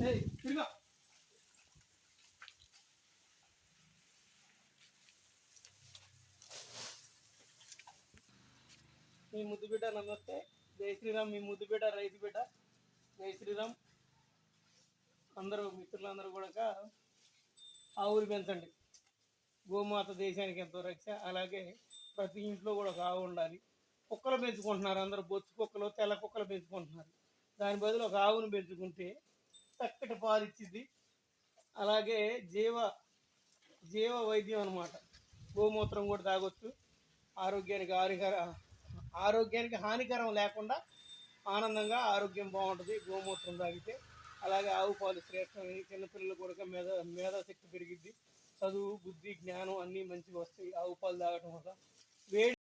మీ ముద్దు బిడ్డ నమస్తే. జై శ్రీరామ్. మీ ముద్దు బిడ్డ రైతు బిడ్డ. జై శ్రీరామ్. అందరూ మిత్రులందరూ కూడా ఆవులు పెంచండి. గోమాత దేశానికి ఎంతో రక్ష. అలాగే ప్రతి ఇంట్లో కూడా ఒక ఆవు ఉండాలి. కుక్కలు పెంచుకుంటున్నారు అందరూ, బొచ్చు కుక్కలు, తెల్ల కుక్కలు పెంచుకుంటున్నారు. దాని బదులు ఒక ఆవును పెంచుకుంటే చక్కటి పాలు ఇచ్చింది. అలాగే జీవ వైద్యం అనమాట. గోమూత్రం కూడా తాగొచ్చు. ఆరోగ్యానికి హానికరం లేకుండా ఆనందంగా ఆరోగ్యం బాగుంటుంది గోమూత్రం తాగితే. అలాగే ఆవు పాలు శ్రేష్టం. చిన్నపిల్లలు కూడా మేధాశక్తి పెరిగిద్ది. చదువు, బుద్ధి, జ్ఞానం అన్నీ మంచిగా వస్తాయి ఆవు పాలు తాగటం వల్ల. వేడి